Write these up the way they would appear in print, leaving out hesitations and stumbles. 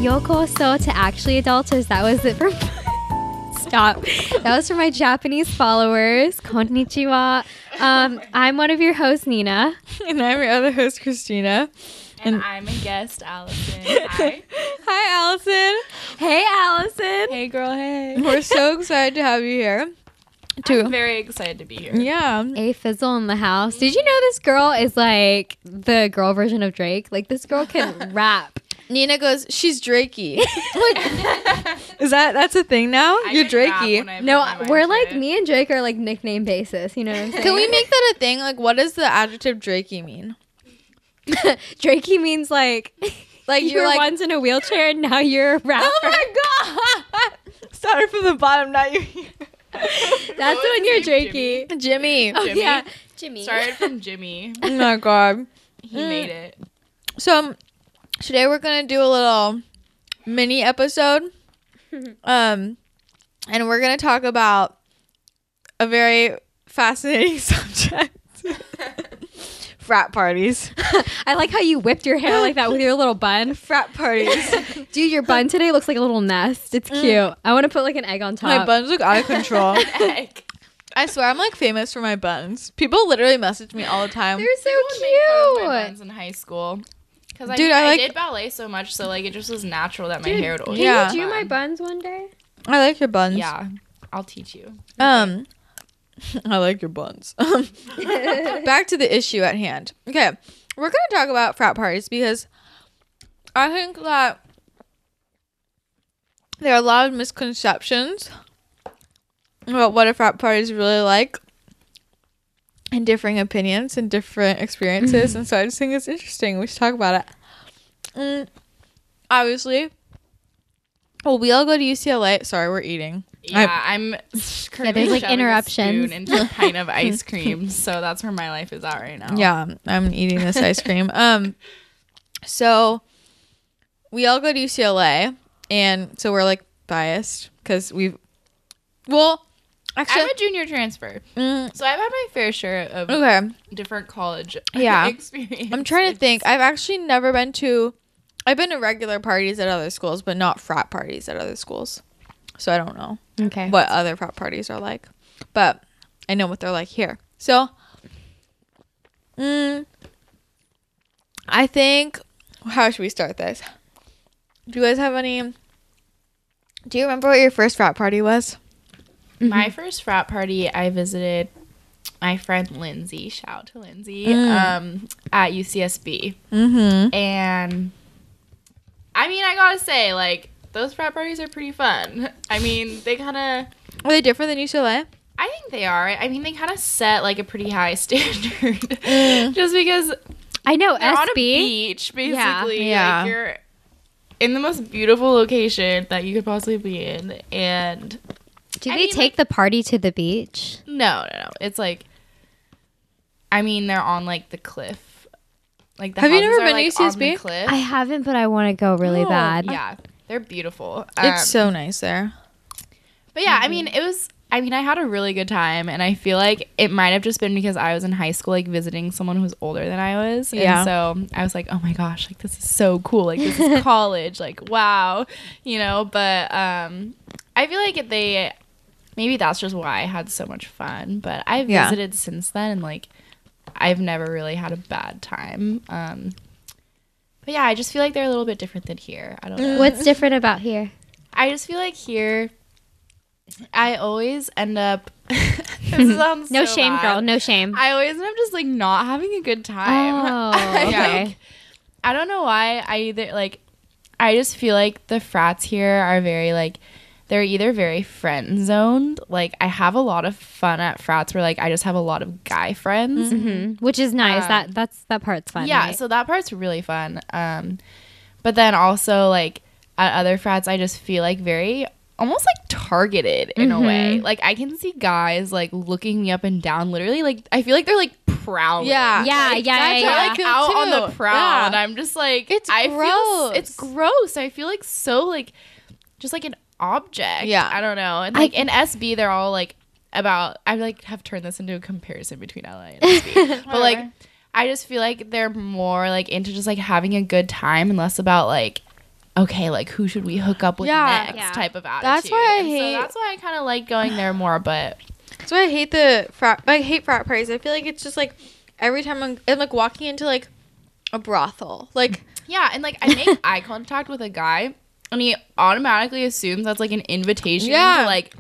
Yokoso to Actually Adulters. That was it for... Stop. That was for my Japanese followers. Konnichiwa. I'm one of your hosts, Nina. And I'm your other host, Christina. And I'm a guest, Allison. Hi. Hi, Allison. Hey, Allison. Hey, girl, hey. We're so excited to have you here. I'm very excited to be here. Yeah. A Fizzle in the house. Did you know this girl is like the girl version of Drake? Like, this girl can rap. Nina goes, she's Drakey. Is that's a thing now? You're Drakey. No, we're like, me and Drake are like nickname basis. You know what I'm saying? Can we make that a thing? Like, what does the adjective Drakey mean? Drakey means like you're were like once in a wheelchair and now you're a rapper. Oh my god! Started from the bottom, now you're here. That's when you're Drakey. Jimmy. Oh, Jimmy? yeah. Jimmy. Started from Jimmy. Oh my god. He made it. So today we're gonna do a little mini episode. And we're gonna talk about a very fascinating subject. Frat parties. I like how you whipped your hair like that with your little bun. Frat parties. Dude, your bun today looks like a little nest. It's cute. I want to put like an egg on top. My buns look out of control. Egg. I swear I'm like famous for my buns. People literally message me all the time. They're so People would make fun of my cute. buns in high school. Because Dude, I did ballet so much, so like it just was natural that my hair would always Can be you do my fun. buns one day? I like your buns. Yeah, I'll teach you. I like your buns. Back to the issue at hand. Okay, we're gonna talk about frat parties because I think that there are a lot of misconceptions about what a frat party is really like, and differing opinions and different experiences. And so I just think it's interesting. We should talk about it. Obviously, well, we all go to UCLA. Sorry, we're eating. Yeah, I'm currently there's, like, shoving interruptions. a spoon into a pint of ice cream, so that's where my life is at right now. Yeah, I'm eating this ice cream. So we all go to UCLA, and so we're like biased because actually, I'm a junior transfer, so I've had my fair share of different college experiences. I'm trying to think. I've been to regular parties at other schools, but not frat parties at other schools. So I don't know what other frat parties are like, but I know what they're like here. So I think, how should we start this? Do you guys have any? Do you remember what your first frat party was? My first frat party, I visited my friend Lindsay. Shout out to Lindsay. At UCSB. And I mean, I gotta say, like, those frat parties are pretty fun. I mean, they kind of... Are they different than UCLA? I think they are. I mean, they kind of set, like, a pretty high standard. Just because... I know, you're SB. on a beach, basically. Yeah. Like, you're in the most beautiful location that you could possibly be in. And... Do they take the party to the beach? No. It's, like... I mean, they're on, like, the cliff. Like, the Have you houses never are, been to like, UCSB? on the cliff. I haven't, but I want to go really bad. Yeah. They're beautiful. It's so nice there. But yeah, I mean, I had a really good time, and I feel like it might have just been because I was in high school, like, visiting someone who was older than I was. Yeah. And so I was like, oh my gosh, like, this is so cool. Like, this is college. Like, wow. You know, but I feel like maybe that's just why I had so much fun. But I've visited since then, and, like, I've never really had a bad time. But yeah, I just feel like they're a little bit different than here. I don't know. What's different about here? I just feel like here, I always end up... This sounds No so shame, bad. girl. No shame. I always end up just, like, not having a good time. Oh, okay. I don't know why. I just feel like the frats here are very, like... They're either very friend zoned. Like, I have a lot of fun at frats where, like, I just have a lot of guy friends. Which is nice. That part's fun. Yeah, right? so that part's really fun. But then also, like, at other frats, I just feel like very almost like targeted in a way. Like, I can see guys like looking me up and down, literally. Like, I feel like they're like prowling. Yeah. They're like out on the prowl, Yeah. and I'm just like, It's gross. It's gross. I feel like so like just like an object. Yeah. I don't know. And like in SB, they're all like about. I like have turned this into a comparison between LA and SB, but like I just feel like they're more like into just like having a good time and less about like okay, like who should we hook up with next type of attitude. That's why that's why I kind of like going there more, but that's why I hate I hate frat parties. I feel like it's just like every time I'm like walking into like a brothel. Like yeah, and like I make eye contact with a guy and he automatically assumes that's like an invitation to like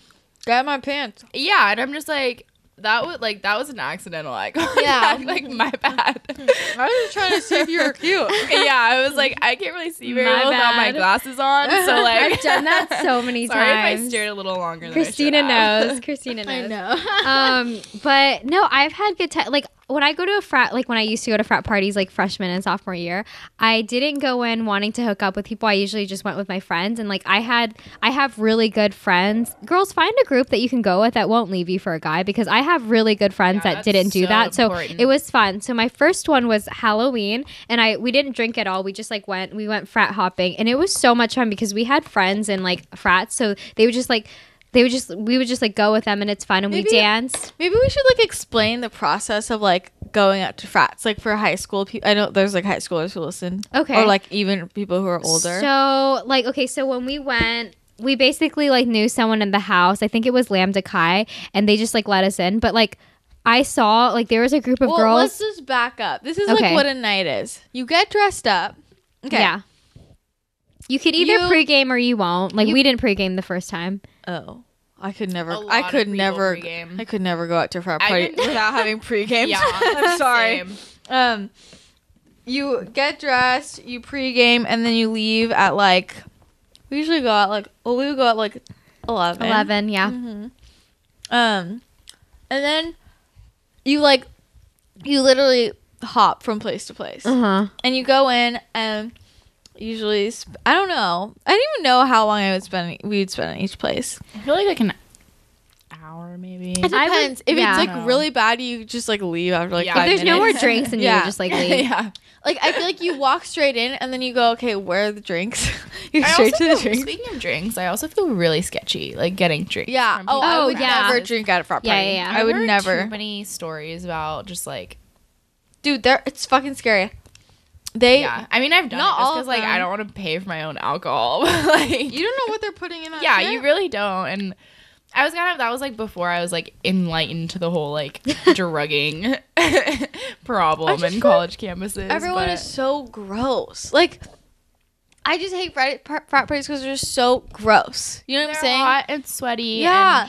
grab my pants. Yeah, and I'm just like that was an accidental eye contact. Like my bad. I was just trying to see if you were cute. Yeah, I was like I can't really see very well without my glasses on. So like I've done that so many sorry times. If I stared a little longer. Christina knows. Christina knows. I know. But no, I've had good time. Like when I go to a frat, like when I used to go to frat parties, like freshman and sophomore year, I didn't go in wanting to hook up with people. I usually just went with my friends, and like I have really good friends. Girls, find a group that you can go with that won't leave you for a guy, because I have really good friends that didn't do that. Important. So it was fun. So my first one was Halloween, and we didn't drink at all. We just like we went frat hopping, and it was so much fun because we had friends in like frats, so we would just like go with them, and it's fun, and we danced. Maybe we should like explain the process of like going out to frats, like for high school people. I know there's like high schoolers who listen, okay, or like even people who are older. So like, okay, so when we went, we basically like knew someone in the house. I think it was Lambda Chi, and they just like let us in. But like I saw like there was a group of girls. Let's just back up. This is like what a night is. You get dressed up. Okay. Yeah. You could either pregame or you won't. Like we didn't pregame the first time. Oh, I could never go out to a frat party without having pregame. Yeah, I'm sorry. Same. You get dressed, you pregame, and then you leave at like. We usually go out like. Well, we would go at like 11. 11, yeah. Mm-hmm. And then you literally hop from place to place, and you go in and. Usually, I don't know. I didn't even know how long we would spend in each place. I feel like an hour maybe. It depends. If it's like really bad, you just like leave after like 5 minutes. If there's no more drinks, and you just like leave. Yeah. Like I feel like you walk straight in and then you go, okay, where are the drinks? You're straight to the drinks. Speaking of drinks, I also feel really sketchy, like getting drinks. Yeah. I would never drink at a frat party. Yeah. I would never. Too many stories about just like, dude, it's fucking scary. I mean, I've done not it just all because like I don't want to pay for my own alcohol. Like you don't know what they're putting in that yeah, shit? you really don't. And I was that was like before I was like enlightened to the whole like drugging problem in college campuses. Everyone is so gross. Like I just hate frat parties because they're just so gross. You know what I'm saying? Hot and sweaty. Yeah.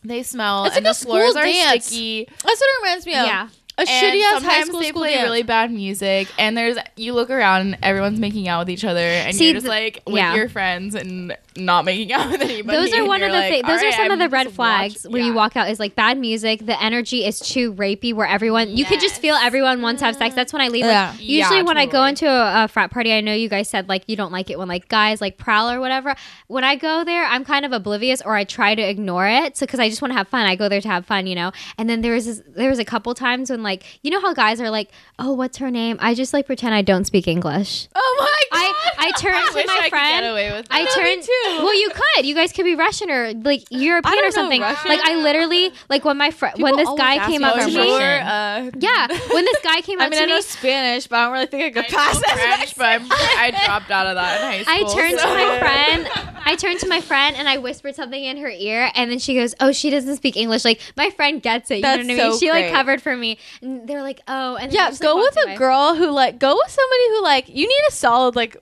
And they smell. It's and like the a floors school are dance. sticky. That's what it reminds me of. Yeah. A shitty ass high school they play dance. really bad music, and you look around and everyone's making out with each other, and you're just like with your friends and not making out with anybody. Those are one of the those are some of the red flags where you walk out is like bad music. The energy is too rapey, where everyone you could just feel everyone wants to have sex. That's when I leave. Like, usually when I go into a frat party, I know you guys said like you don't like it when like guys like prowl or whatever. When I go there, I'm kind of oblivious or I try to ignore it, so because I just want to have fun. I go there to have fun, you know. And then there was a couple times when like you know how guys are like, oh, what's her name? I just like pretend I don't speak English. Oh my god! I turned to my friend. Get away with that. I turned too. Well, you could. You guys could be Russian or like European or something. Like I literally like when this guy came up to me. Yeah, when this guy came up to me. I know Spanish, but I don't really think I could pass French, but I dropped out of that in high school. I turned to my friend and I whispered something in her ear, and then she goes, "Oh, she doesn't speak English." Like my friend gets it. You know what I mean? She like covered for me, and they're like, "Oh." And yeah, go with a girl who like go with somebody who like you need a solid like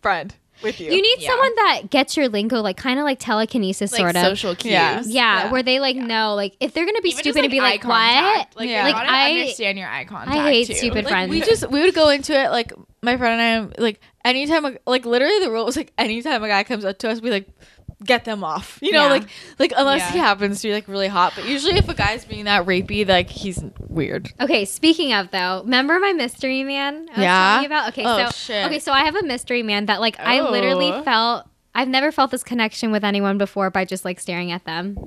friend with you. You need someone that gets your lingo, like kind of like telekinesis, like sort of social cues. Yeah, where they like know, like if they're gonna be even stupid and be like, what? Like, I understand your eye contact. I hate too. stupid like, friends. We would go into it like my friend and I like anytime like literally the rule was like anytime a guy comes up to us, we like get them off. You know, like unless he happens to be like really hot. But usually if a guy's being that rapey, like he's weird. Okay, speaking of though, remember my mystery man I was telling you about? Okay, so I have a mystery man that like I literally I've never felt this connection with anyone before by just like staring at them.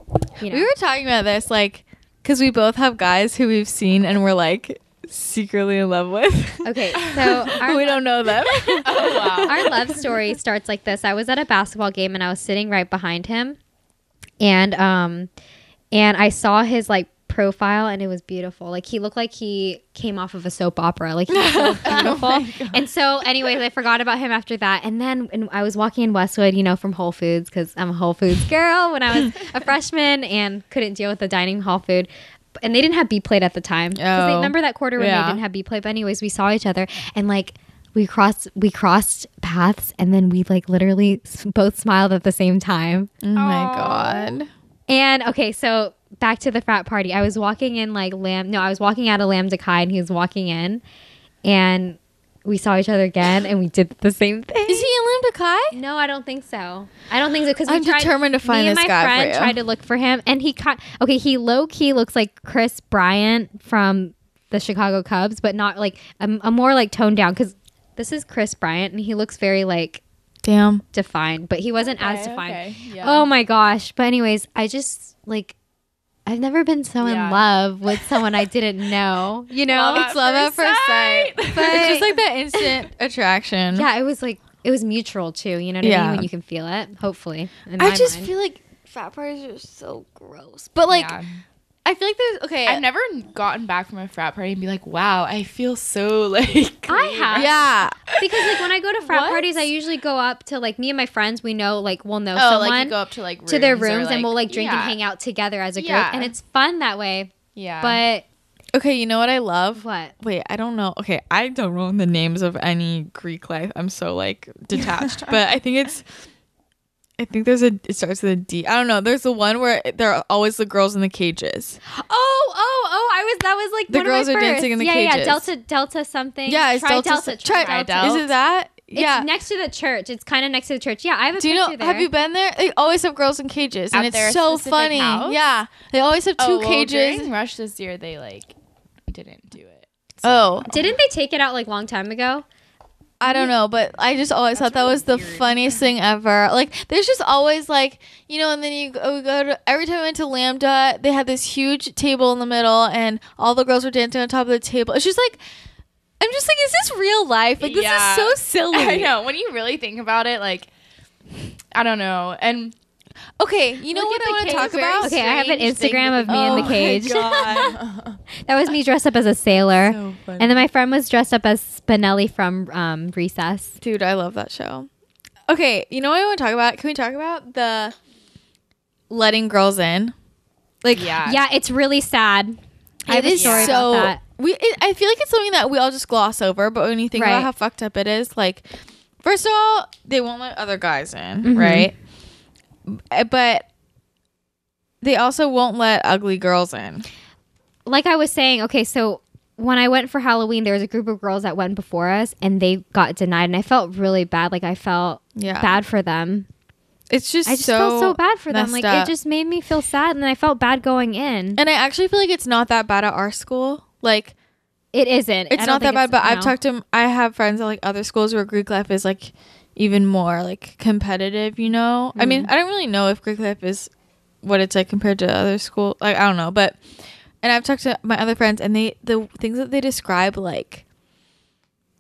You know? We were talking about this like because we both have guys who we've seen and we're like secretly in love with. Okay, so we don't know them. Oh wow. Our love story starts like this. I was at a basketball game and I was sitting right behind him, and I saw his like profile, and it was beautiful. Like, he looked like he came off of a soap opera. Like, he was so beautiful. And so, anyways, I forgot about him after that. And then I was walking in Westwood, you know, from Whole Foods, because I'm a Whole Foods girl when I was a freshman and couldn't deal with the dining hall food. And they didn't have B-plate at the time. Because they remember that quarter when they didn't have B-plate. But anyways, we saw each other, and like, we crossed paths, and then we like literally both smiled at the same time. Oh my God. And okay, so back to the frat party. I was walking in like I was walking out of Lambda Chi, and he was walking in, and we saw each other again, and we did the same thing. Is he in Lambda Chi? No, I don't think so. Because I'm determined to find this guy for you. Me and my friend tried to look for him, and he low key looks like Chris Bryant from the Chicago Cubs, but not like a more like toned down. Because this is Chris Bryant, and he looks very like defined, but he wasn't as defined. Okay. Yeah. Oh my gosh! But anyways, I just like. I've never been so in love with someone I didn't know. You know, it's love at first sight. But it's just like that instant attraction. Yeah, it was mutual too. You know what I mean? When you can feel it. Hopefully, I just feel like frat parties are so gross. But like, I feel like there's I've never gotten back from a frat party and be like, wow, I feel so like I have. Because like when I go to frat parties, I usually go up to like me and my friends. We know like we'll know someone. Like you go up to like to their rooms and we'll like drink and hang out together as a group, and it's fun that way. Yeah. But okay, you know what I love? What? Wait, I don't know. Okay, I don't know the names of any Greek life. I'm so like detached. But I think it starts with a D. I don't know. There's the one where there are always the girls in the cages. That was like the girls are dancing in the cages. Yeah, Delta something. Yeah, it's Delta. Is it that? It's next to the church. It's kind of next to the church. Yeah, I have a picture there. Have you been there? They always have girls in cages, and it's so funny. House? Yeah, they always have two cages. During Rush this year, they like didn't do it. So. Didn't they take it out like long time ago? I don't know, but I just always thought that was the funniest thing ever. Like, there's just always like, you know, and then we go to, every time I went to Lambda, they had this huge table in the middle, and all the girls were dancing on top of the table. It's just like, I'm just like, is this real life? Like, this is so silly. I know. When you really think about it, like, I don't know. And okay, you know what I want to talk about? Okay, I have an Instagram of me in the cage. That was me dressed up as a sailor. So and then my friend was dressed up as Spinelli from Recess. Dude, I love that show. Okay, you know what I want to talk about? Can we talk about the letting girls in? Like, yeah, it's really sad. I have a story about that. I feel like it's something that we all just gloss over, but when you think about how fucked up it is, like, first of all, they won't let other guys in, right? But they also won't let ugly girls in. Like I was saying, okay, so when I went for Halloween, there was a group of girls that went before us, and they got denied, and I felt really bad. Like, I felt bad for them. It's just I just felt so bad for them. Like, it just made me feel sad, and I felt bad going in. And I actually feel like it's not that bad at our school. Like, it isn't. It's not that bad, but I've talked to I have friends at like other schools where Greek life is like even more like competitive, you know? I mean, I don't really know if Greek life is what it's like compared to other school. Like, I don't know, but and I've talked to my other friends, and the things that they describe, like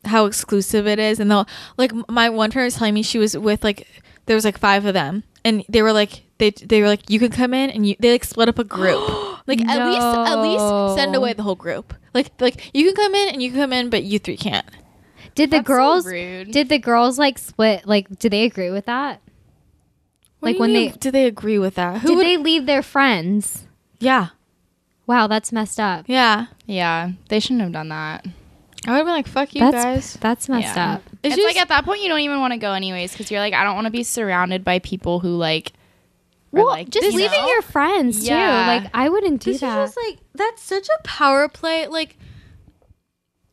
how exclusive it is, and they'll like, my one friend was telling me she was with like, there was like 5 of them, and they were like they were like, you can come in, and they like split up a group. Like, at least send away the whole group. Like you can come in and you can come in, but you 3 can't. Did the girls like split? Like, did they agree with that? Like, when did they agree with that? Did they leave their friends? Yeah. Wow, that's messed up. Yeah. Yeah, they shouldn't have done that. I would have been like, fuck you guys. That's messed up. It's just, like, at that point, you don't even want to go anyways, because you're like, I don't want to be surrounded by people who like. Well, like, just leaving your friends too. Like, I wouldn't do that. Just like, that's such a power play. Like,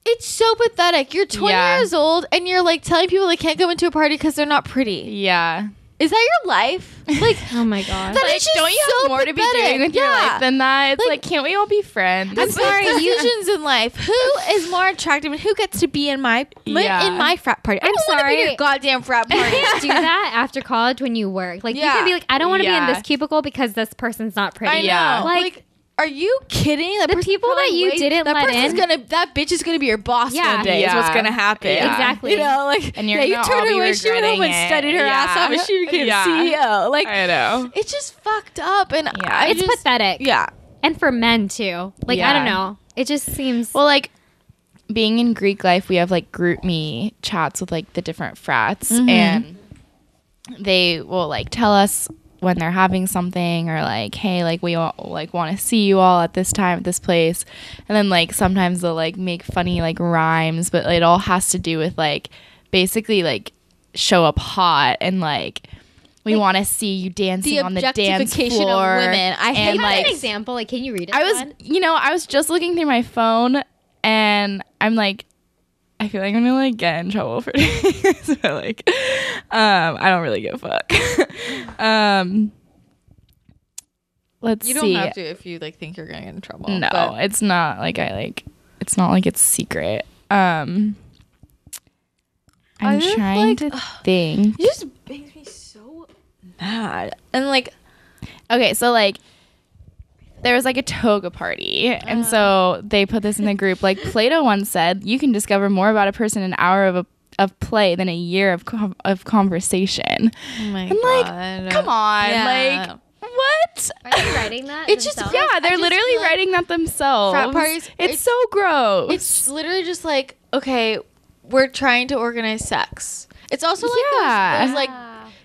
it's so pathetic. You're 20 years old, and you're like telling people they can't come into a party because they're not pretty. Yeah. Is that your life? Like, oh my god. That like, don't you have more to be doing with your life than that? It's like, can't we all be friends? I'm sorry. Decisions in life. Who is more attractive, and who gets to be in my frat party? I'm sorry. Be your goddamn frat party. You can't do that after college when you work. Like, you can be like, I don't want to be in this cubicle because this person's not pretty. I know. Like, are you kidding? The people that you didn't let in, that bitch is gonna be your boss one day. Is what's gonna happen. Yeah. Exactly. You know, like, and you turned her away. She went home and studied her ass off, and she became CEO. Like, I know. It's just fucked up, and it's pathetic. Yeah. and for men too. Like I don't know. It just seems like being in Greek life, we have like group me chats with like the different frats, and they will like tell us when they're having something, or like, hey, like we all like want to see you all at this time at this place, and then like sometimes they'll like make funny like rhymes, but it all has to do with like basically like show up hot and like we want to see you dancing on the dance floor. Of women. I hate like an example. Like, can you read it? I was just looking through my phone, and I'm like, I feel like I'm gonna like get in trouble for this. But like, I don't really give a fuck. Let's see. You don't have to if you like think you're gonna get in trouble. No, it's not like it's not like it's secret. I'm trying to think. It just makes me so mad. And like, okay, so like there was like a toga party, and so they put this in the group. Like Plato once said, you can discover more about a person in an hour of play than a year of conversation. Oh my and God. Like, come on, like what? Are they writing that? It's themselves? just they're literally writing that themselves. Frat parties. It's so gross. It's literally just like, okay, we're trying to organize sex. It's also like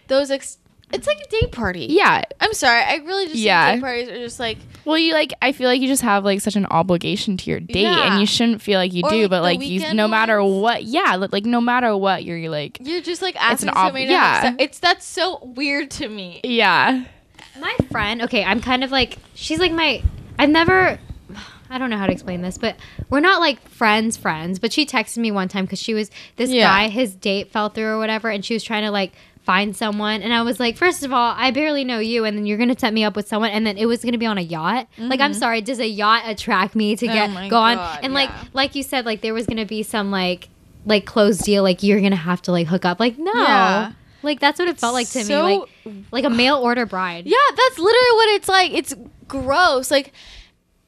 those it's like a date party. Yeah. I'm sorry. I really just think date parties are just like, well, you like, I feel like you just have like such an obligation to your date, and you shouldn't feel like you do, but like you, no matter what, like no matter what, you're like, you're just like asking somebody to have sex. That's so weird to me. Yeah. My friend, okay, I'm kind of like, she's like I don't know how to explain this, but we're not like friends, but she texted me one time because she was, this guy, his date fell through or whatever, and she was trying to like find someone, and I was like, first of all, I barely know you, and then you're gonna set me up with someone, and then it was gonna be on a yacht. Like, I'm sorry, does a yacht attract me to go on? And like you said, like there was gonna be some like closed deal, like you're gonna have to like hook up. Like, no. Like, that's what it felt like to me. Like a mail order bride. Yeah, that's literally what it's like. It's gross. Like,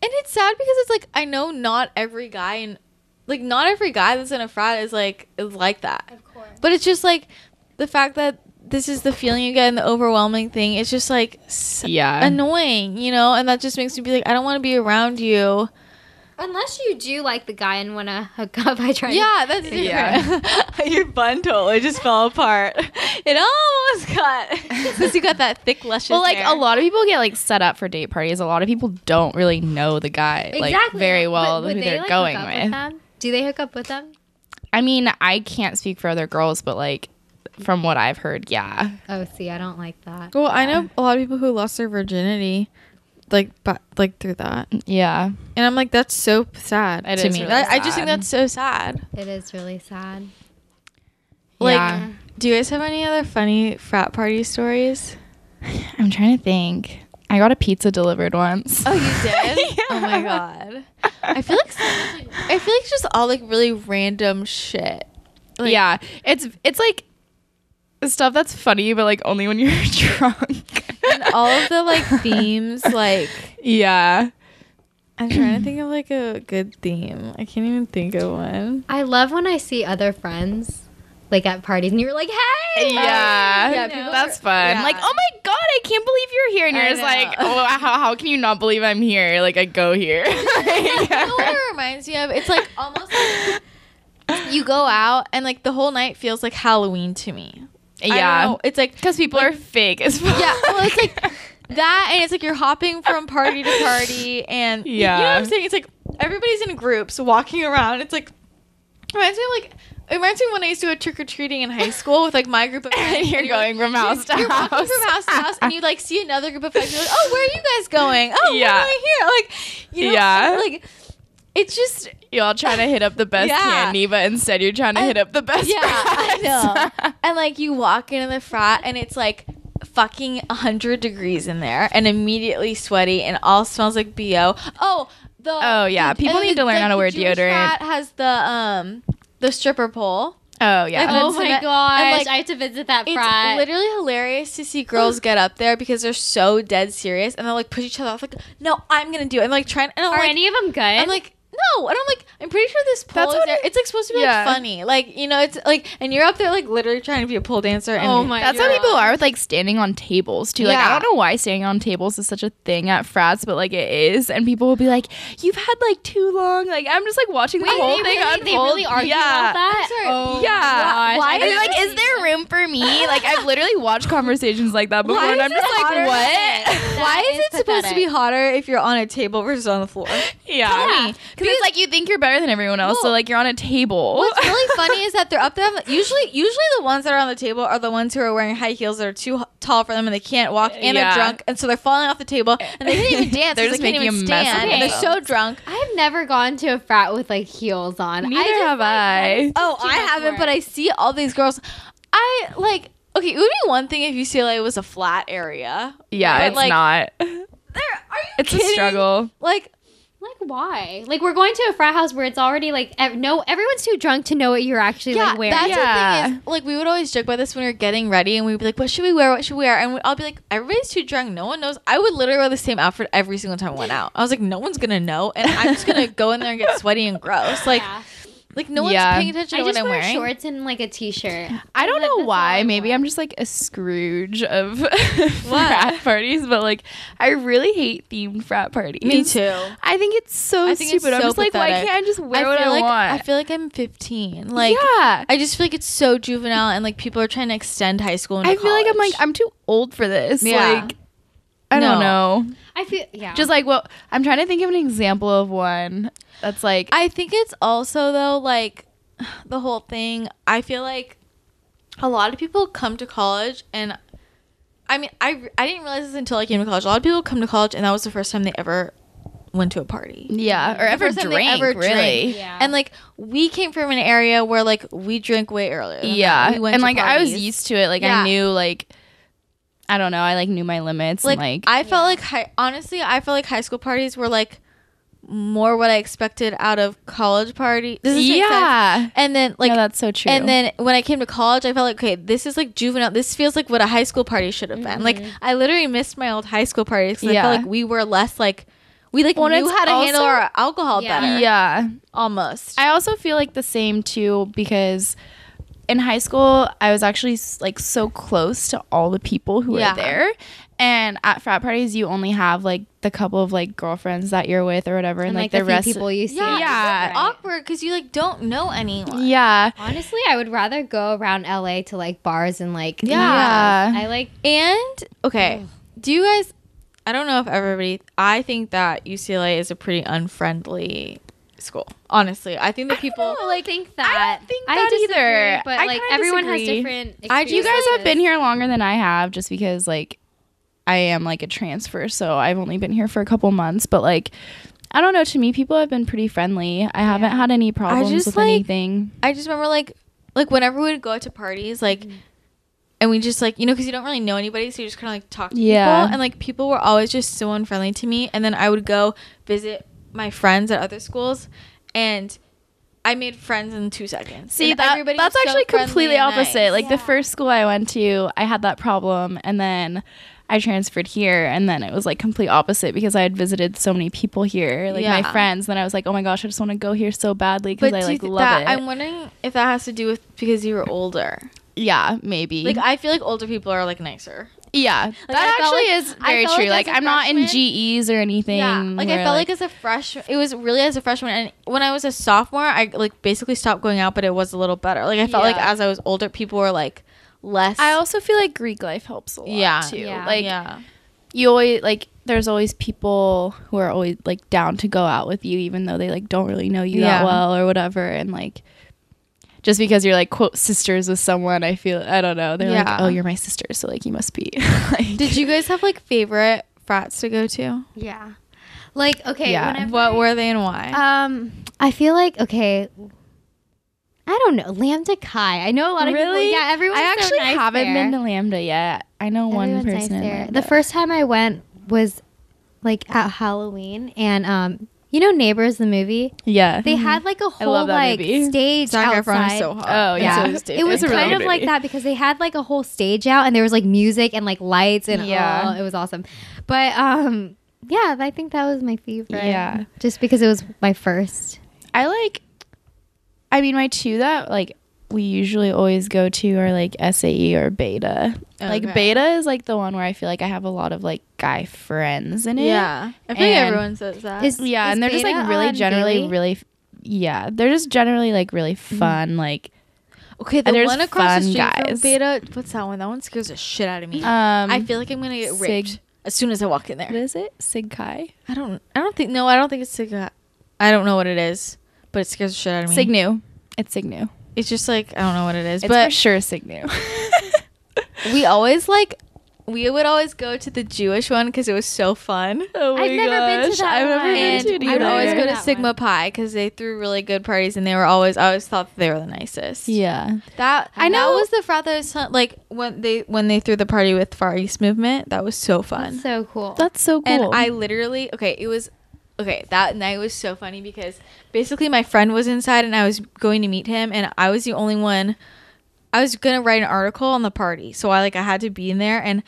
and it's sad because it's like, I know not every guy that's in a frat is like that. Of course. But it's just like the fact that this is the feeling you get and the overwhelming thing. It's just like annoying, you know? And that just makes me be like, I don't want to be around you. Unless you do like the guy and want to hook up, I try. Yeah, that's different. Yeah. Your bun totally just fell apart. It almost cut. Since you got that thick, luscious hair. A lot of people get like set up for date parties. A lot of people don't really know the guy like very well who they're going with. Do they hook up with them? I mean, I can't speak for other girls, but like from what I've heard, yeah. Oh, see, I don't like that. Well, I know a lot of people who lost their virginity. Like through that. Yeah. And I'm like, that's so sad to me. Really I just think that's so sad. It is really sad. Like, do you guys have any other funny frat party stories? I'm trying to think. I got a pizza delivered once. Oh, you did? Oh my God. I feel like it's just all like really random shit. Like, yeah. It's like stuff that's funny, but like only when you're drunk. And all of the like themes, like, yeah. I'm trying to think of like a good theme. I can't even think of one. I love when I see other friends like at parties and you're like, hey, yeah, that's fun. Yeah. Like, oh my God, I can't believe you're here, and you're just like, oh, how can you not believe I'm here? Like, I go here. You know what it reminds me of? It's like almost like you go out and like the whole night feels like Halloween to me. Yeah, it's like because people are fake as fuck. Yeah, well, it's like that, and it's like you're hopping from party to party, and you know what I'm saying? It's like everybody's in groups walking around. It's like it reminds me when I used to go trick or treating in high school with like my group of friends. And you're going from house to house. You're walking from house to house, and you like see another group of friends. You're like, oh, where are you guys going? Oh, yeah, why am I here? Like, you know, like. It's just y'all trying to hit up the best candy, but instead you're trying to hit up the best frat. I know. And like you walk into the frat and it's like fucking 100 degrees in there and immediately sweaty and all smells like BO. People need to learn how to wear deodorant. Frat has the stripper pole. Oh yeah. Oh my gosh. Like, I have to visit that frat. It's literally hilarious to see girls get up there because they're so dead serious and they're like push each other off like, no, I'm gonna do it. I'm like trying. And Are any of them good? I'm like, no, and I'm like, I'm pretty sure this pole is there. It's like supposed to be like funny, like, you know, it's like, and you're up there like literally trying to be a pole dancer. And oh my, that's how people are with like standing on tables too. Like, I don't know why standing on tables is such a thing at frats, but like it is, and people will be like, you've had like too long. Like, I'm just like watching the whole thing unfold. They really argue about that. Oh, yeah. Why? And they're like, is there room for me? Like, I've literally watched conversations like that before, and I'm just like, what? Why is it supposed to be hotter if you're on a table versus on the floor? Yeah. Tell me. Because it's like you think you're better than everyone else, so like you're on a table. What's really funny is that they're up there. Usually the ones that are on the table are the ones who are wearing high heels that are too tall for them and they can't walk and they're drunk, and so they're falling off the table and they can't even dance. They're just making a mess of it. They're so drunk. I've never gone to a frat with like heels on. Neither have I. Oh, I haven't, but I see all these girls. I like. Okay, it would be one thing if UCLA was a flat area. Yeah, it's like, not. Are you it's kidding? A struggle. Like why? Like, we're going to a frat house where it's already like everyone's too drunk to know what you're actually like wearing. That's the thing is, like, we would always joke about this when we were getting ready, and we'd be like, what should we wear? What should we wear? And I'll be like, everybody's too drunk. No one knows. I would literally wear the same outfit every single time I went out. I was like, no one's gonna know, and I'm just gonna go in there and get sweaty and gross. Like. Yeah. Like, no one's paying attention to what I'm wearing. I just wear shorts and, like, a T-shirt. I don't know why. Maybe I'm just, like, a Scrooge of frat parties. But, like, I really hate themed frat parties. Me too. I think it's so stupid. I'm just like, why can't I just wear what I want? I feel like I'm 15. Like, I just feel like it's so juvenile. And, like, people are trying to extend high school into college. I feel like I'm too old for this. Yeah. Like, I don't know. I feel, just, like, well, I'm trying to think of an example of one. That's like, I think it's also though, like, the whole thing, I feel like a lot of people come to college, and I mean, I didn't realize this until I came to college. A lot of people come to college and that was the first time they ever went to a party. Yeah. Or ever drank, really. Yeah. And like, we came from an area where like we drank way earlier. Yeah. We went and like parties. I was used to it. Like I knew like, I don't know, I like knew my limits. Like, and, like I felt like honestly, I felt like high school parties were like more what I expected out of college party. Does this make sense? And then like, no, that's so true. And then when I came to college, I felt like, okay, this is like juvenile. This feels like what a high school party should have been. Like, I literally missed my old high school parties because I felt like we were less like, we like knew how to handle our alcohol better. Yeah, almost. I also feel like the same too because in high school I was actually like so close to all the people who were there. And at frat parties, you only have like the couple of like girlfriends that you're with or whatever, and like the rest people you see. Yeah, it's awkward because you like don't know anyone. Yeah, honestly, I would rather go around LA to like bars and like I like okay. Do you guys? I don't know if everybody. I think that UCLA is a pretty unfriendly school. Honestly, I think that people like think that. I don't think that either. But I like everyone has different experiences. You guys have been here longer than I have, just because like I am like a transfer, so I've only been here for a couple months. But like, I don't know. To me, people have been pretty friendly. I haven't had any problems with anything. I just remember like whenever we would go out to parties, like. And we just like, you know, because you don't really know anybody, so you just kind of like talk to people. And like people were always just so unfriendly to me. And then I would go visit my friends at other schools, and I made friends in 2 seconds. See, that's actually completely opposite. Nice. Like the first school I went to, I had that problem, and then I transferred here, and then it was like complete opposite because I had visited so many people here, like my friends. Then I was like, oh my gosh, I just want to go here so badly because I like love it. I'm wondering if that has to do with because you were older. Yeah, maybe. Like I feel like older people are like nicer. Yeah, like, that actually is very true. Like I'm not in GEs or anything. Yeah, like I felt like as a freshman, it was really as a freshman, and when I was a sophomore, I like basically stopped going out, but it was a little better. Like I felt like as I was older, people were like less. I also feel like Greek life helps a lot too. Yeah. Like you always like. There's always people who are always like down to go out with you, even though they like don't really know you that well or whatever, and like. Just because you're like quote sisters with someone, I don't know. They're like, oh, you're my sister, so like you must be. Like, did you guys have like favorite frats to go to? Yeah, like okay. Yeah. What were they and why? I feel like I don't know, Lambda Chi. I know a lot of people. Yeah, everyone. I actually so nice haven't there. been to Lambda yet. I know one person nice there. The first time I went was like at Halloween, and you know Neighbors, the movie? Yeah. They had like a whole like stage outside. So hot. Oh yeah. It was kind of like that because they had like a whole stage out, and there was like music and like lights and it was awesome. But Yeah, I think that was my favorite. Yeah. Just because it was my first. I mean, my two that like we usually always go to are like SAE or Beta. Okay. Like Beta is like the one where I feel like I have a lot of like guy friends in it. Yeah. I think everyone says that. And they're just like really generally really they're just generally like really fun like okay, the one across the street from Beta, what's that one? That one scares the shit out of me. I feel like I'm gonna get raped as soon as I walk in there. What is it? Sig Kai? I don't think it's Sig Kai. I don't know what it is, but it scares the shit out of me. Signu. It's Signu. It's just like I don't know what it is, it's but for sure Signu. we would always go to the Jewish one because it was so fun. Oh my I've never been to that one. I've never been to it either. I would always go to Sigma Pi because they threw really good parties, and I always thought that they were the nicest. Yeah, that was the frat that was like when they threw the party with Far East Movement. That was so fun. That's so cool. That's so cool. And I literally that night was so funny because basically my friend was inside and I was going to meet him, and I was the only one. I was gonna write an article on the party, so I had to be in there, and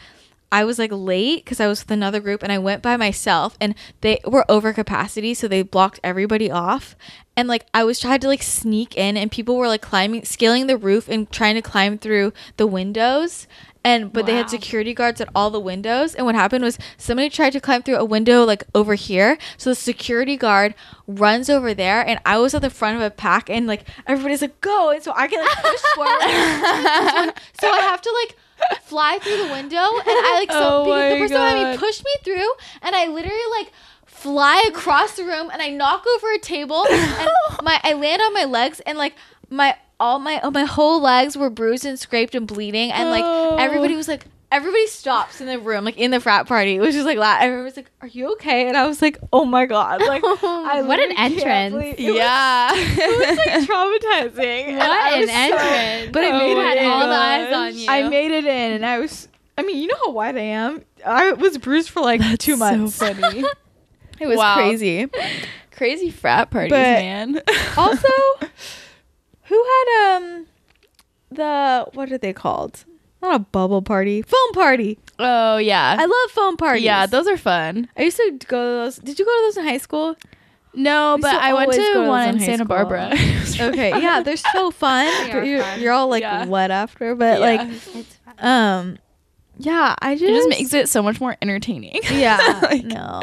I was like late because I was with another group, and I went by myself, and they were over capacity, so they blocked everybody off, and like I was trying to like sneak in, and people were like scaling the roof and trying to climb through the windows. But they had security guards at all the windows. And what happened was somebody tried to climb through a window like over here. So the security guard runs over there, and I was at the front of a pack, and like everybody's like, go. And so I get like pushed forward. So I have to like fly through the window. And I like, the person behind me pushed me through, and I literally like fly across the room, and I knock over a table, and I land on my legs, and like my whole legs were bruised and scraped and bleeding, and like everybody stops in the room, like in the frat party. It was just like everyone was like, "Are you okay?" And I was like, "Oh my god!" Like, what an entrance! It was like traumatizing. What an entrance! But I made it in. All the eyes on you. I made it in, and I mean, you know how white I am. I was bruised for like 2 months. So funny. It was crazy frat parties, man. Also. Who had what are they called? Not a bubble party, foam party. Oh yeah, I love foam parties. Yeah, those are fun. I used to go to those. Did you go to those in high school? No, but I went to one in Santa Barbara. Okay, yeah, they're so fun. But you're all like wet after, but like, yeah, it just makes it so much more entertaining. Yeah, no,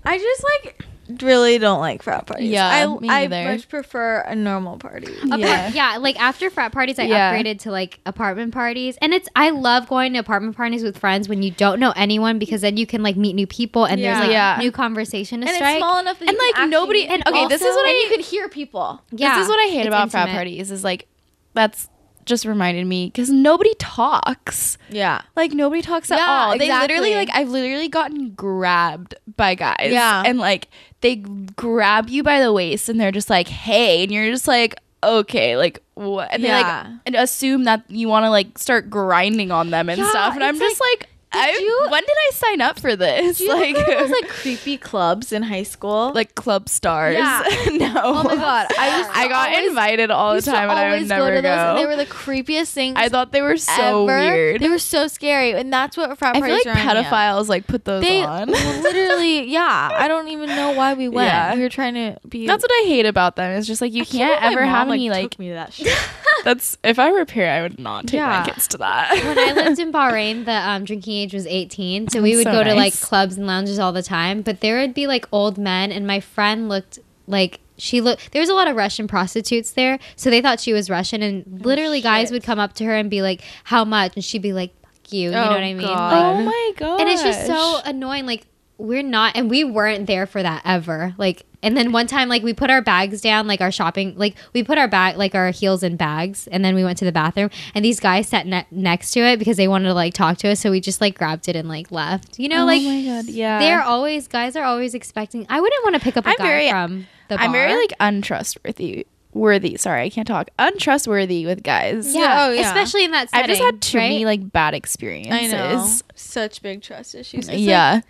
I just like. Really don't like frat parties. Yeah, I much prefer a normal party. Like after frat parties, I upgraded to like apartment parties, and I love going to apartment parties with friends when you don't know anyone, because then you can like meet new people, and there's like new conversation to strike. And it's small enough that and like nobody. And okay, this is what you can hear people. Yeah, this is what I hate about frat parties. Is like that's just reminded me because nobody talks. Yeah, like nobody talks at all. Exactly. They literally like I've literally gotten grabbed by guys. Yeah, and like they grab you by the waist and they're just like, hey, and you're just like, okay, like what? And they like and assume that you want to like start grinding on them and stuff. And I'm just like when did I sign up for this? Do you remember those like creepy clubs in high school? Like Club Stars? Yeah. No. Oh my god. I got invited all the time, and I would never go. And they were the creepiest things. I thought they were so weird. They were so scary, and that's what frat parties are. I feel like pedophiles like put those on. Literally, I don't even know why we went. Yeah. We were trying to be. That's what I hate about them. It's just like you can't ever have any like. Took me to that shit. That's if I were a parent, I would not take my kids to that. When I lived in Bahrain, the drinking age was 18, so we would go to like clubs and lounges all the time. But there would be like old men, and my friend looked like there was a lot of Russian prostitutes there, so they thought she was Russian, and literally guys would come up to her and be like, "How much?" And she'd be like, "Fuck you," you know what I mean? Like, oh my god! And it's just so annoying. Like we're not, and we weren't there for that ever. Like. And then one time, like, we put our bags down, like, our shopping, like, we put our heels in bags, and then we went to the bathroom, and these guys sat next to it because they wanted to, like, talk to us, so we just, like, grabbed it and, like, left. You know, like, oh my god, yeah. Guys are always expecting, I wouldn't want to pick up a guy from the bar. I'm very, like, untrustworthy with guys. Yeah, especially in that setting. I've just had too many, like, bad experiences. I know. Such big trust issues. It's yeah. Like,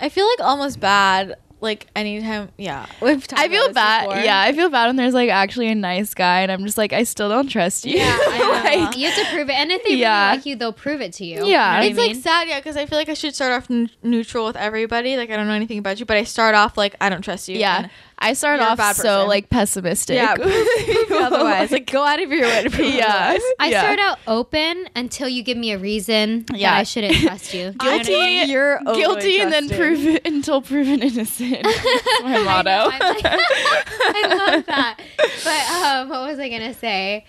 I feel like almost bad. like anytime. Yeah, I feel bad. Before. Yeah, I feel bad when there's like actually a nice guy, and I'm just like, I still don't trust you. Yeah, I know. Like, You have to prove it, and if they really like you, they'll prove it to you. Yeah, you it's know like sad. Yeah, because I feel like I should start off neutral with everybody. Like I don't know anything about you, but I start off like I don't trust you. Yeah, I start off so like pessimistic. Yeah, otherwise, like go out of your way to prove otherwise. I start out open until you give me a reason that I shouldn't trust you. Guilty, you're guilty, and then proven innocent. That's my motto. I love that. But what was I gonna say?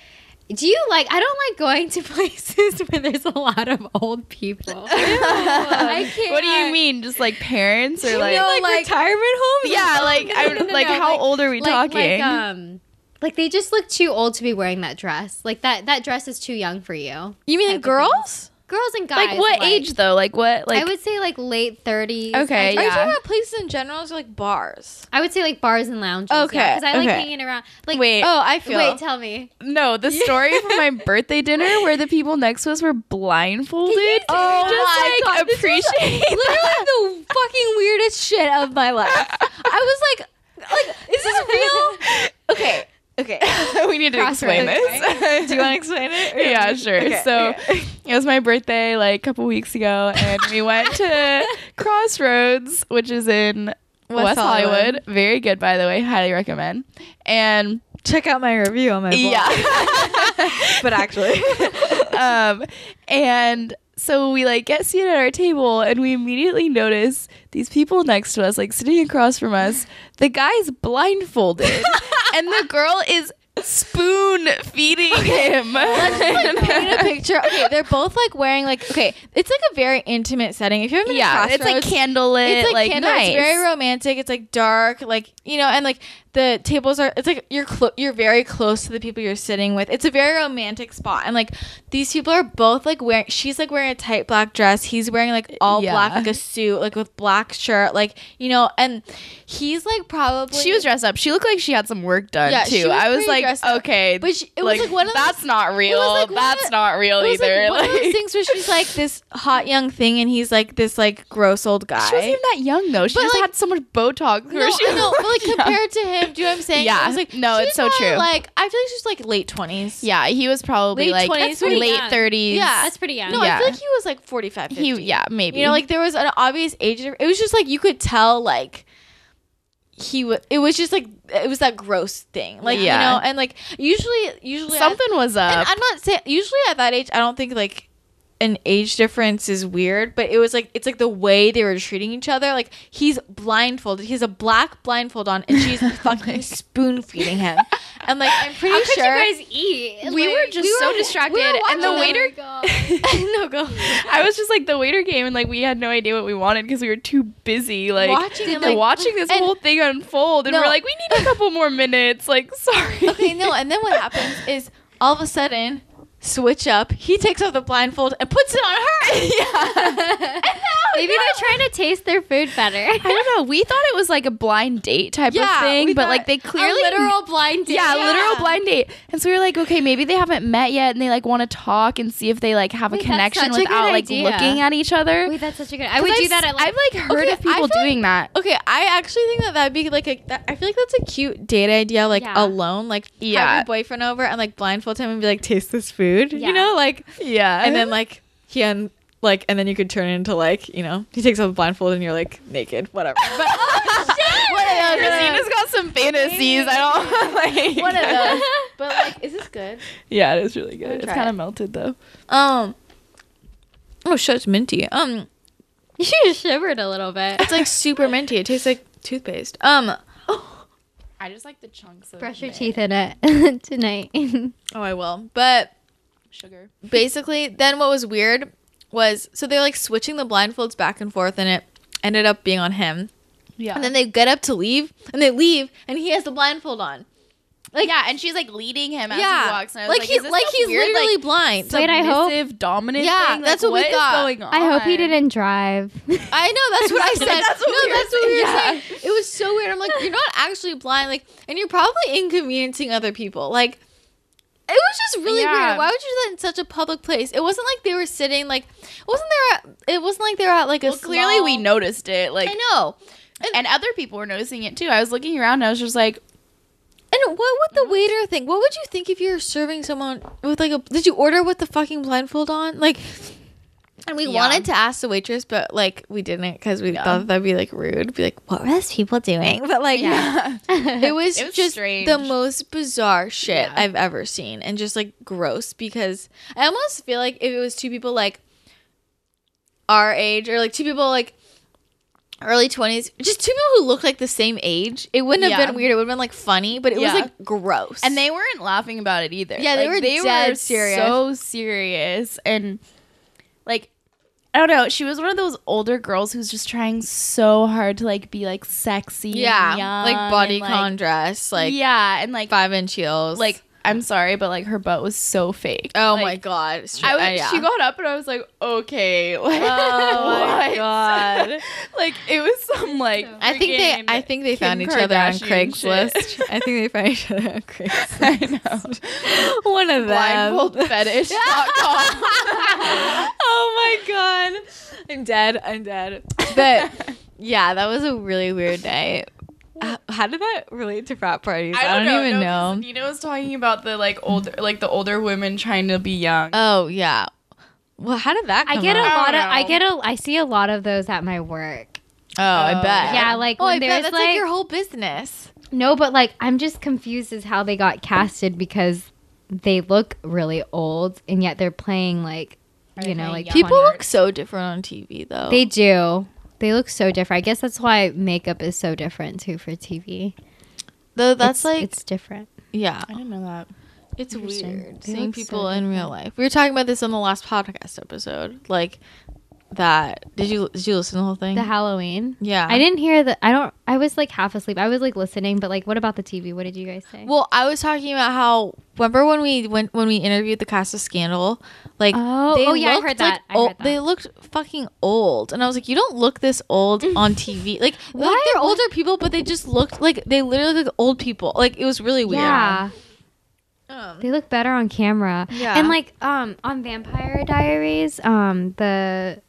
Do you like? I don't like going to places where there's a lot of old people. I can't. What do you mean? Just like parents or like retirement homes? Yeah, like I'm like how old are we talking? Like they just look too old to be wearing that dress. Like that dress is too young for you. You mean girls? Girls and guys. Like what age though? Like what? Like I would say like late 30s. Okay, Are you talking about places in general or like bars? I would say like bars and lounges. Okay, because I like hanging around. Like wait. Oh, I feel. Wait, tell me. No, the story from my birthday dinner where the people next to us were blindfolded. Oh just my God, like appreciate literally the fucking weirdest shit of my life. I was like, is this real? Okay. We need to explain this. Do you want to explain it? Yeah, sure. Okay, So it was my birthday like a couple weeks ago, and we went to Crossroads, which is in West Hollywood. Very good, by the way. Highly recommend. And check out my review on my blog. Yeah. But actually. And so we like get seated at our table, and we immediately notice these people next to us, like sitting across from us. The guy's blindfolded, and the girl is spoon feeding him. Let's just, like, paint a picture. Okay, they're both like wearing like it's like a very intimate setting. If you haven't been to Crossroads, it's like candlelit, it's like candle. Nice. It's very romantic. It's like dark, like and like the tables are. It's like you're very close to the people you're sitting with. It's a very romantic spot, and like these people are both like wearing. She's like wearing a tight black dress. He's wearing like all black, like a suit, like with black shirt, like and he's like probably. She was dressed up. She looked like she had some work done too. I was like, okay, but it was like one of that's not real. That's not real either. Like one of those things where she's like this hot young thing, and he's like this like gross old guy. She wasn't even that young though. She just had so much Botox. No, I know, but like compared to him, do you know what I'm saying? Yeah. I was like, no, it's so true. Like I feel like she's like late 20s. Yeah, he was probably late like 20s, late 30s. Yeah, that's pretty young. No, I feel like he was like 45, 50. Maybe. Like there was an obvious age. It was just like you could tell like it was just like it was that gross thing, like and like usually something was up. And I'm not saying usually at that age I don't think like an age difference is weird, but it was like it's like the way they were treating each other. Like he's blindfolded, he has a black blindfold on, and she's fucking spoon feeding him. And like I'm pretty How sure could you guys eat? We were just so distracted, and the waiter. No, go. I was just like the waiter came, and like we had no idea what we wanted because we were too busy like watching this whole thing unfold, and we're like, we need a couple more minutes. Like, sorry. Okay, no, and then what happens is all of a sudden. Switch up. He takes off the blindfold and puts it on her. Yeah. Maybe they're trying to taste their food better. I don't know. We thought it was like a blind date type of thing, but like they clearly a literal blind date. Yeah, literal blind date. And so we were like, okay, maybe they haven't met yet, and they like want to talk and see if they like have a connection without like looking at each other. Wait, that's such a good. I would do that. I've like heard of people doing that. Okay, I actually think that'd be like I feel like that's a cute date idea. Like alone, like have your boyfriend over and like blindfold him and be like, taste this food. Yeah. You know, like and then like and then you could turn it into like he takes off the blindfold and you're like naked, whatever. But Christina's got some fantasies. I don't like one of those. But like, is this good? Yeah, it is really good. It's kind of melted though. Oh shit, it's minty. You shivered a little bit. It's like super minty. It tastes like toothpaste. I just like the chunks of brush your teeth in it tonight. Oh, I will. But sugar. Basically, then what was weird was so they're like switching the blindfolds back and forth, and it ended up being on him. Yeah. And then they get up to leave, and they leave, and he has the blindfold on. Like and she's like leading him as he walks. And I was like he's weird, literally blind. Wait, I hope dominant. Yeah, thing? that's like, what we thought. Going on? I hope he didn't drive. I know, that's what I said. That's what we were saying. It was so weird. I'm like, you're not actually blind, like, and you're probably inconveniencing other people. Like, it was just really weird. Why would you do that in such a public place? It wasn't like they were sitting like, it wasn't like they were at like a. Well, clearly we noticed it. Like I know. And other people were noticing it too. I was looking around and I was just like, and what would the waiter think? What would you think if you were serving someone with like a... Did you order with the fucking blindfold on? Like... And we wanted to ask the waitress, but like we didn't because we thought that'd be like rude. Be like, what were those people doing? But like, it was just strange. The most bizarre shit I've ever seen, and just like gross. Because I almost feel like if it was two people like our age, or like two people like early 20s, just two people who look like the same age, it wouldn't have been weird. It would have been like funny, but it was like gross. And they weren't laughing about it either. Yeah, like, they were serious. So serious. And like, I don't know, she was one of those older girls who's just trying so hard to like be like sexy and young, like bodycon like, dress, like and like 5-inch heels. Like, I'm sorry, but like her butt was so fake. Oh like, my god! She got up and I was like, okay, like, oh my god! Like it was some like. I think they found each other on Craigslist. I think they found each other on Craigslist. I know. One of them. Blindfoldfetish.com. Oh my god! I'm dead. But yeah, that was a really weird day. How did that relate to frat parties? I don't even know. Nina was talking about the like older women trying to be young. Oh yeah. Well, how did that come I see a lot of those at my work. Oh, I bet. Yeah, like when there's that's like your whole business. No, but like I'm just confused as how they got casted because they look really old and yet they're playing like like people look so different on TV though. They do. They look so different. I guess that's why makeup is so different too for TV. Though it's different. Yeah. I didn't know that. It's weird seeing people in real life. We were talking about this on the last podcast episode. Like that. Did you listen to the whole thing? The Halloween? Yeah. I didn't hear I was like half asleep. I was like listening, but like what about the TV? What did you guys say? Well, I was talking about how remember when we interviewed the cast of Scandal? Like I heard that. They looked fucking old. And I was like, you don't look this old on TV. Like they're older people, but they just looked like they literally look like old people. Like it was really weird. Yeah. They look better on camera. Yeah. And like on Vampire Diaries, the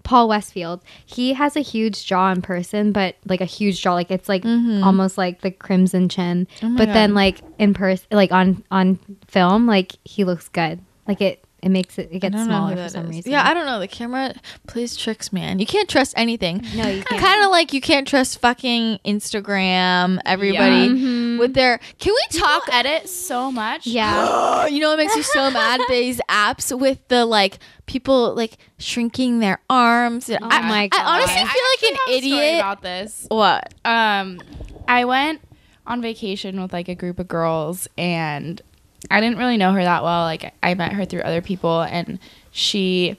Paul Westfield, he has a huge jaw in person, but like a huge jaw, like it's like almost like the Crimson Chin. But God. Then like in person, like on film, like he looks good. Like it makes it gets smaller for some reason. Yeah, I don't know. The camera plays tricks, man. You can't trust anything. No, you can't. Kind of like you can't trust fucking Instagram. Everybody with their. Can we talk? People edit so much. Yeah. You know what makes me so mad? These apps with the like people like shrinking their arms. Oh my god! I honestly feel like an idiot about this. What? I went on vacation with like a group of girls and I didn't really know her that well. Like I met her through other people and she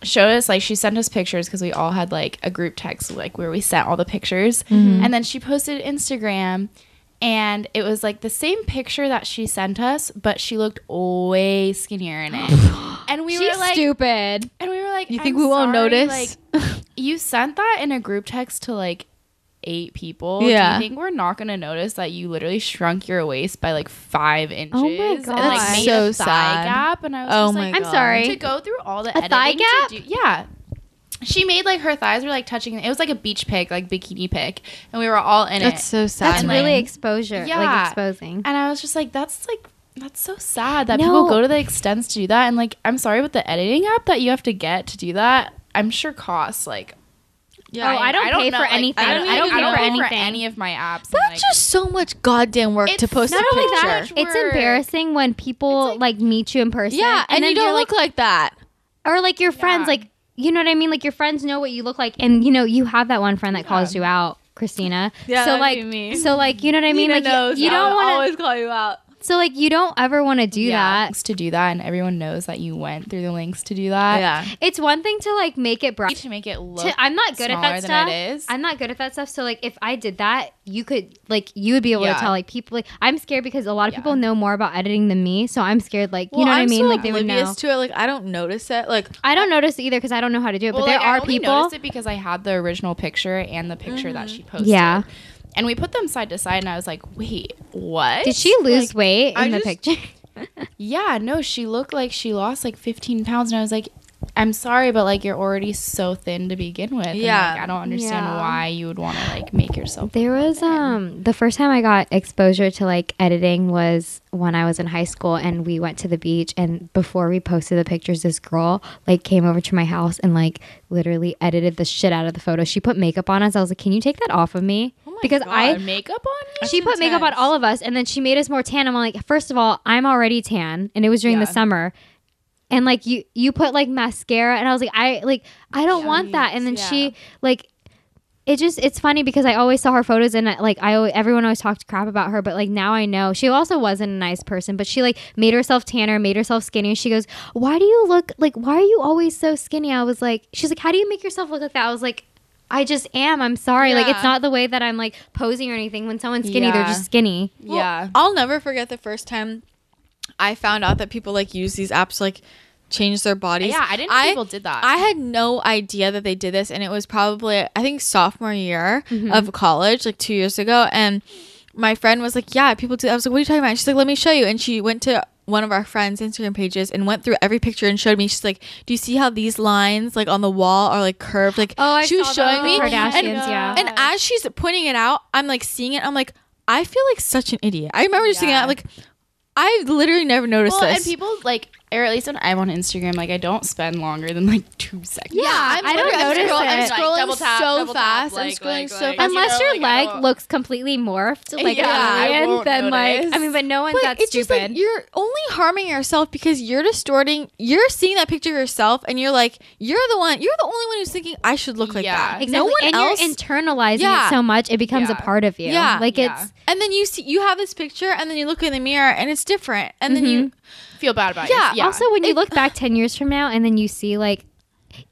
showed us, like she sent us pictures because we all had like a group text like where we sent all the pictures and then she posted Instagram and it was like the same picture that she sent us but she looked way skinnier in it. And we were like stupid. And we were like, you think we won't notice? Like you sent that in a group text to like 8 people. Yeah. Do you think we're not gonna notice that you literally shrunk your waist by like 5 inches? Oh my god, and like made so a thigh sad. gap, and I was just like, I'm sorry to go through all the a thigh gap. Yeah, she made like her thighs were like touching. It was like a beach pic, like bikini pic, and we were all in it. That's so sad. That's really exposure. Yeah, like exposing. And I was just like, that's so sad that people go to the extents to do that. And like, I'm sorry, with the editing app that you have to get to do that, I'm sure costs like. Yeah, I don't pay for anything. I don't pay for any of my apps. That's just so much goddamn work to post a picture. Not only that, it's embarrassing when people like meet you in person. Yeah, and you don't look like that. Or like your friends, like you know what I mean? Like your friends know what you look like, and you know you have that one friend that calls you out, Christina. Yeah, so like, you know what I mean? Nina like you don't want to always call you out. So like you don't ever want to do that. To do that, and everyone knows that you went through the links to do that. Yeah, it's one thing to like make it bright, to make it look. I'm not good at that stuff. It is. I'm not good at that stuff. So like if I did that, you would be able to tell like people. Like I'm scared because a lot of people know more about editing than me. So I'm scared. Like you know what I mean? Like they would know. To it. Like I don't notice it. Like I don't notice it either because I don't know how to do it. But there are people. I noticed it because I had the original picture and the picture that she posted. Yeah. And we put them side to side, and I was like, wait, what? Did she lose weight in the picture? Yeah, no, she looked like she lost like 15 pounds, and I was like, I'm sorry, but like you're already so thin to begin with. Yeah. And, like, I don't understand why you would want to like make yourself. There was the first time I got exposure to like editing was when I was in high school, and we went to the beach, and before we posted the pictures, this girl like came over to my house and like literally edited the shit out of the photo. She put makeup on us. I was like, can you take that off of me? Because God, makeup on you? She put makeup on all of us, and then she made us more tan. I'm like, first of all, I'm already tan, and it was during the summer. And like you put like mascara, and I was like, I don't want that. And then she like, it's funny because I always saw her photos, and like everyone always talked crap about her, but like now I know she also wasn't a nice person, but she like made herself tanner, made herself skinny. She goes, why are you always so skinny? I was like, she's like, how do you make yourself look like that? I was like, I just am. I'm sorry. Like, it's not the way that I'm like posing or anything. When someone's skinny, they're just skinny. Well, I'll never forget the first time I found out that people like use these apps to like change their bodies. Yeah, I didn't know people did that. I had no idea that they did this, and it was probably I think sophomore year of college, like 2 years ago. And my friend was like, "Yeah, people do." I was like, "What are you talking about?" And she's like, "Let me show you." And she went to one of our friends' Instagram pages and went through every picture and showed me. She's like, "Do you see how these lines like on the wall are like curved?" Like, she was showing me. And as she's pointing it out, I'm like seeing it. I'm like, I feel like such an idiot. I remember just thinking, like, I literally never noticed this. And people like, or at least when I'm on Instagram, like I don't spend longer than like 2 seconds. Yeah, I don't notice it. I'm scrolling double tap, so fast. like, I'm scrolling so fast. Unless your leg looks completely morphed, like alien, then like I mean, but no one's that it's stupid. Just like you're only harming yourself because you're distorting. You're seeing that picture of yourself, and you're like, you're the only one who's thinking I should look like that. Exactly. No one else. You're internalizing it so much, it becomes a part of you. Yeah, like it's. And then you have this picture, and then you look in the mirror, and it's different, and then you feel bad about it. Yeah. Also, when you look back 10 years from now, and then you see like,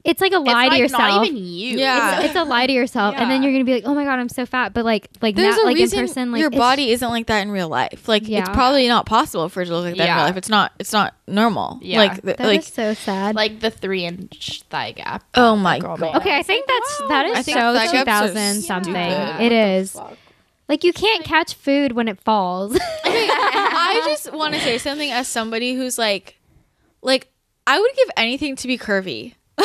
it's like a lie to yourself. Not even you. Yeah, it's a lie to yourself, and then you're gonna be like, oh my god, I'm so fat. But like there's now, a like reason in person, like your body isn't like that in real life. Like it's probably not possible for it to look like that in real life. It's not normal. Yeah. Like that is so sad. Like the 3-inch thigh gap. Oh my god. Okay, I think that is so 2000 something. It is. Like, you can't catch food when it falls. Okay, I just want to say something as somebody who's like, I would give anything to be curvy. You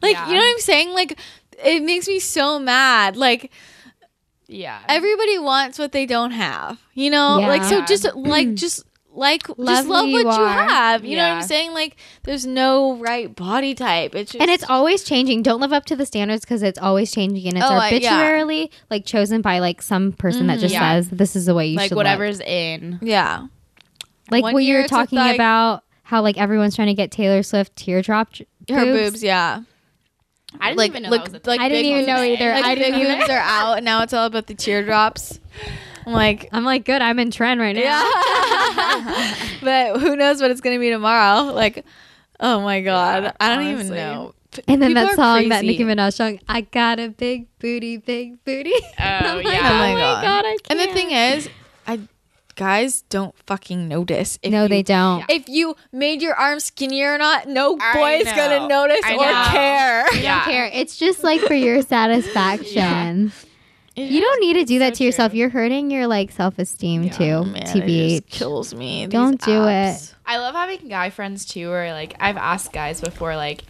know what I'm saying? Like, it makes me so mad. Like, everybody wants what they don't have, you know? Like, so just love what you have. You know what I'm saying? Like, there's no right body type. It's just, and it's always changing. Don't live up to the standards because it's always changing, and it's arbitrarily like chosen by like some person that just says this is the way you should whatever's look. in. Yeah. Like what you're talking about, how like everyone's trying to get Taylor Swift teardrop her boobs. Yeah. I didn't even know that was a thing. I didn't even know either. Like, big boobs are out, and now it's all about the teardrops. I'm like, good. I'm in trend right now. Yeah. But who knows what it's gonna be tomorrow? Like, oh my god, yeah, I don't even know. And then that song that Nicki Minaj sung, I got a big booty, big booty. Oh yeah. Oh my god, I can't. And the thing is, guys don't fucking notice. They don't. If you made your arms skinnier or not, no boy's gonna notice or care. They don't care. It's just like for your satisfaction. You don't need to do that to yourself. You're hurting your like self-esteem too. Man, TBH. it just kills me. Don't do it. I love having guy friends too, where like I've asked guys before, like,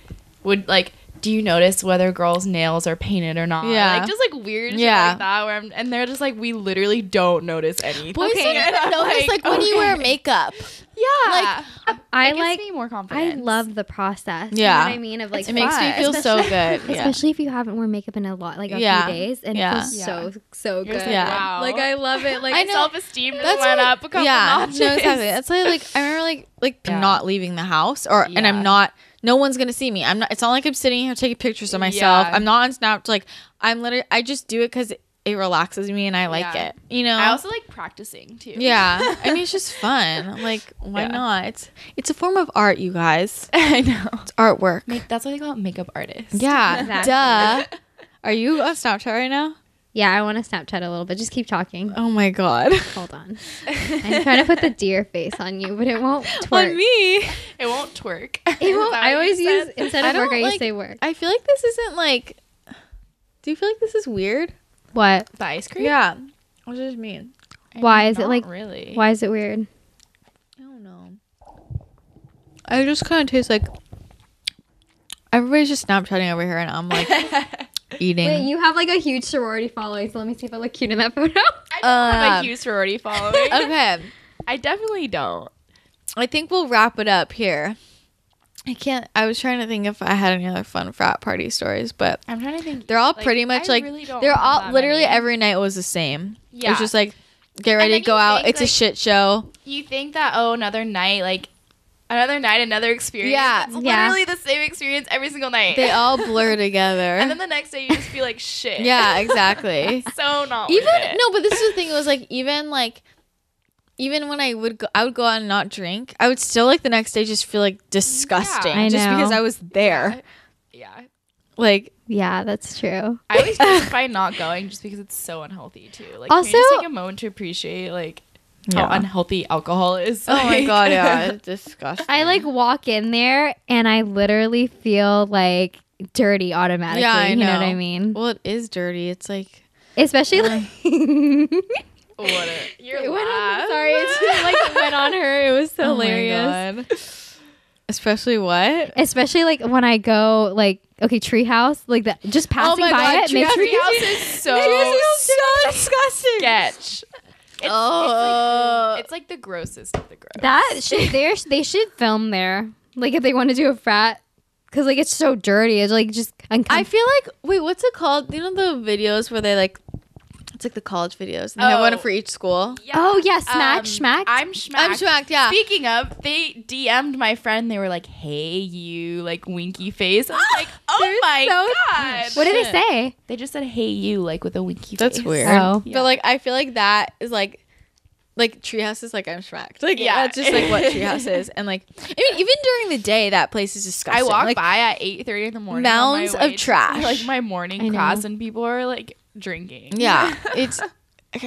do you notice whether girls' nails are painted or not? Yeah. Like just like weird shit like that where and they're just like, we literally don't notice anything. Boys don't notice like when you wear makeup. Yeah. Like it gives me more confidence. I love the process. Yeah. You know what I mean? Of like it makes me feel so good. Especially if you haven't worn makeup in a few days, and it feels so good. Like, wow. Like I love it. Like my self-esteem just went up a couple notches. No, exactly. That's like I remember I'm not leaving the house and I'm not. No one's gonna see me. I'm not. It's not like I'm sitting here taking pictures of myself. I'm not on Snap. Like I'm literally. I just do it because it relaxes me and I like it. You know. I also like practicing too. Yeah. I mean, it's just fun. Like, why not? It's a form of art, you guys. I know. It's artwork. That's what they call makeup artists. Yeah. Exactly. Duh. Are you on Snapchat right now? Yeah, I want to Snapchat a little bit. Just keep talking. Oh my god. Hold on. I'm trying to put the deer face on you, but it won't twerk. On me. It won't twerk. It won't. I always use, instead of work, I used to say work. I feel like this isn't like... Do you feel like this is weird? What? The ice cream? Yeah. What does it mean? Why is it like... really? Why is it weird? I don't know. I just kind of taste like Everybody's just Snapchatting over here, and I'm like eating. Wait, you have like a huge sorority following, so let me see if I look cute in that photo. I don't have a huge sorority following. Okay. I definitely don't. I think we'll wrap it up here. I was trying to think if I had any other fun frat party stories, but I'm trying to think. they're all pretty much like, they're all literally every night was the same. Yeah. It's just like, get ready to go out. It's like, a shit show. You think that, another night, another experience. Yeah. It's literally the same experience every single night. They all blur together. And then the next day you just feel like shit. Yeah, exactly. So not even worth it. No, but this is the thing. It was like even when I would go out and not drink, I would still like the next day just feel like disgusting. Yeah, just because I was there. Yeah. Like, yeah, that's true. I always justify not going just because it's so unhealthy too. Like, also, can you just take a moment to appreciate like how unhealthy alcohol is? Oh my god, yeah, it's disgusting. I like walk in there and I literally feel like dirty automatically. Yeah, I know. You know what I mean? Well, it is dirty. It's like, especially like. You're sorry, it like went on her. It was so hilarious. My god. Especially what? Especially like when I go like treehouse, like that just passing by it makes me treehouse is so disgusting. Sketch. It's like the grossest of the gross. That should they should film there. Like if they want to do a frat, because like it's so dirty. It's like just I feel like wait, what's it called? You know the videos where they like. It's like the college videos. And they have one for each school. Yeah. Oh, yeah. Schmacked. I'm Schmacked, yeah. Speaking of, they DM'd my friend. They were like, hey, you, like, winky face. I was like, oh my God. What did they say? They just said, hey, you, like, with a winky face. That's weird. Oh. Yeah. But, like, I feel like that is, like treehouse is like I'm schmacked. Like, yeah, that's just like what treehouse is. And like, I mean, even during the day, that place is disgusting. I walk like, by at 8:30 in the morning. Mounds of trash. To, like my morning class, and people are like drinking. Yeah, it's.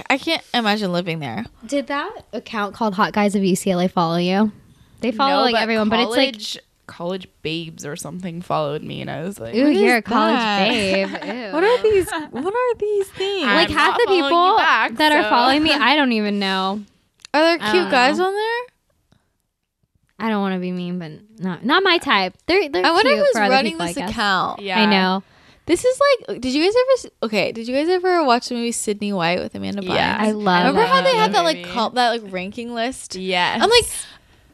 I can't imagine living there. Did that account called Hot Guys of UCLA follow you? They follow like everyone, but it's like college babes or something followed me, and I was like, ooh, you're a college babe. Ew. What are these things? Like half the people that are following me, I don't even know. Are there cute guys on there? I don't want to be mean, but not my type. They're I wonder cute who's for other running people, this I guess. account. Yeah, I know. This is like, did you guys ever watch the movie Sydney White with Amanda Bynes? Yeah, I love. Remember how they had that like ranking list? Yeah, I'm like,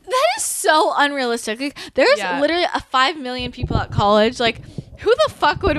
that is so unrealistic. Like, there's literally 5 million people at college. Like, who the fuck would